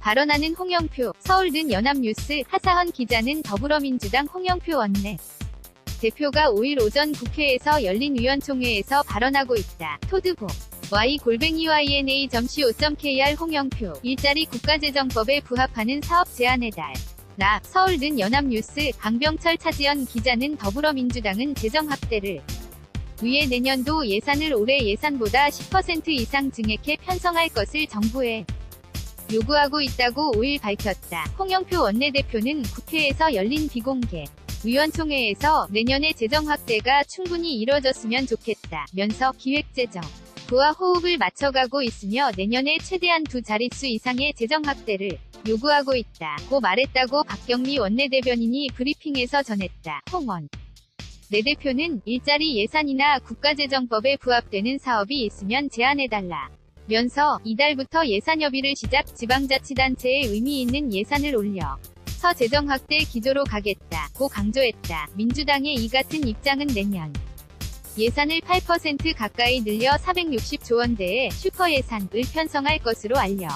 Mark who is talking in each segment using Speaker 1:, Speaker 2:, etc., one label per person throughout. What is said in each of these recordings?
Speaker 1: 발언하는 홍영표. 서울든 연합뉴스. 하사헌 기자는 더불어민주당 홍영표 원내 대표가 5일 오전 국회에서 열린 의원총회에서 발언하고 있다. 토드보 y-yna.co.kr 홍영표. 일자리 국가재정법에 부합하는 사업 제안해달. 나. 서울든 연합뉴스. 강병철 차지연 기자는 더불어민주당은 재정 확대를 위해 내년도 예산을 올해 예산보다 10% 이상 증액해 편성할 것을 정부에 요구하고 있다고 5일 밝혔다. 홍영표 원내대표는 국회에서 열린 비공개 의원총회에서 내년에 재정 확대가 충분히 이뤄졌으면 좋겠다 면서 기획재정 부와 호흡을 맞춰가고 있으며 내년에 최대한 두 자릿수 이상의 재정 확대를 요구하고 있다고 말했다고 박경미 원내대변인이 브리핑에서 전했다. 홍원 내 대표는 일자리 예산이나 국가재정법에 부합되는 사업이 있으면 제안해달라 면서 이달부터 예산협의를 시작 지방자치단체에 의미 있는 예산을 올려 서 재정 확대 기조로 가겠다고 강조했다. 민주당의 이 같은 입장은 내년 예산을 8% 가까이 늘려 460조 원대의 슈퍼예산을 편성할 것으로 알려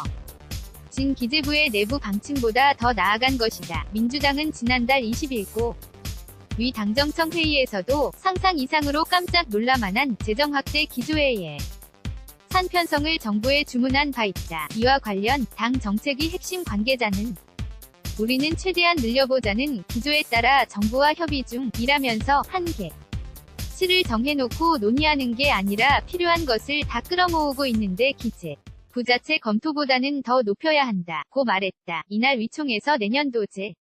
Speaker 1: 진 기재부의 내부 방침보다 더 나아간 것이다. 민주당은 지난달 20일 위 당정청 회의에서도 상상 이상으로 깜짝 놀랄만한 재정 확대 기조에 산 편성을 정부에 주문한 바 있다. 이와 관련 당 정책위 핵심 관계자는 우리는 최대한 늘려보자는 기조에 따라 정부와 협의 중이라면서 한계 치를 정해놓고 논의하는 게 아니라 필요한 것을 다 끌어모으고 있는데 기재 부 자체 검토보다는 더 높여야 한다고 말했다. 이날 위총에서 내년도제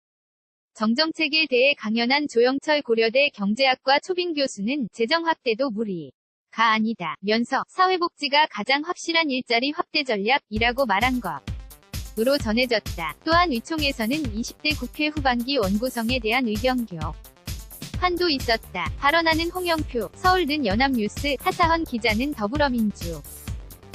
Speaker 1: 정정책에 대해 강연한 조영철 고려대 경제학과 초빙 교수는 재정 확대도 무리가 아니다 면서 사회복지가 가장 확실한 일자리 확대 전략이라고 말한 것으로 전해졌다. 또한 위총에서는 20대 국회 후반기 원구성에 대한 의견 교환도 있었다. 발언하는 홍영표. 서울든 연합뉴스. 하사헌 기자는 더불어민주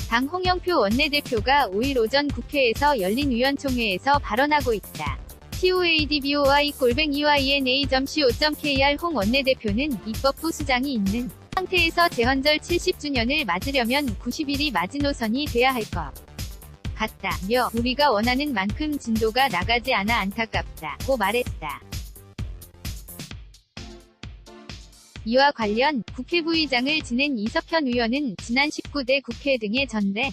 Speaker 1: 당 홍영표 원내대표가 5일 오전 국회에서 열린 의원총회에서 발언하고 있다. toadboy-yna.co.kr 홍 원내대표는 입법부 수장이 있는 상태에서 재헌절 70주년을 맞으려면 90일이 마지노선이 돼야 할 것 같다며 우리가 원하는 만큼 진도가 나가지 않아 안타깝다고 말했다. 이와 관련 국회 부의장을 지낸 이석현 의원은 지난 19대 국회 등의 전례를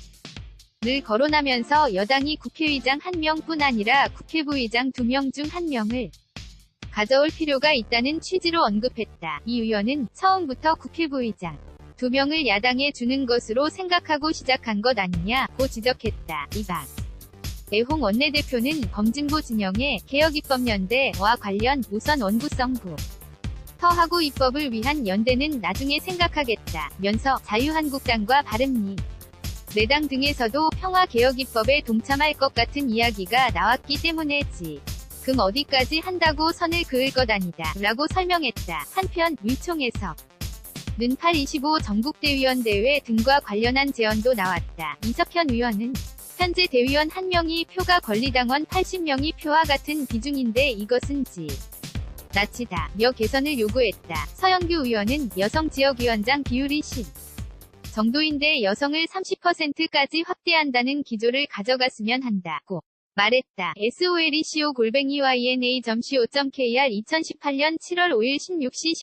Speaker 1: 거론하면서 여당이 국회의장 1명뿐 아니라 국회 부의장 2명 중 1명을 가져올 필요가 있다는 취지로 언급했다. 이 의원은 처음부터 국회 부의장 2명을 야당에 주는 것으로 생각하고 시작한 것 아니냐고 지적했다. 이박 홍 원내대표는 검진보 진영의 개혁입법연대와 관련 우선 원구성부 터하고 입법을 위한 연대는 나중에 생각하겠다 면서 자유한국당과 바른미래당 등에서도 평화개혁입법에 동참할 것 같은 이야기가 나왔기 때문에 지금 어디까지 한다고 선을 그을 것 아니다 라고 설명했다. 한편 위총에서 는 8.25 전국대의원대회 등과 관련한 제언도 나왔다. 이석현 의원은 현재 대의원 1명이 표가 권리당원 80명이 표와 같은 비중인데 이것은 지나치다 며 개선을 요구했다. 서영규 의원은 여성 지역위원장 비율이 10 정도인데 여성을 30%까지 확대한다는 기조를 가져갔으면 한다고 말했다. solec.yna.co.kr 2018년 7월 5일 16시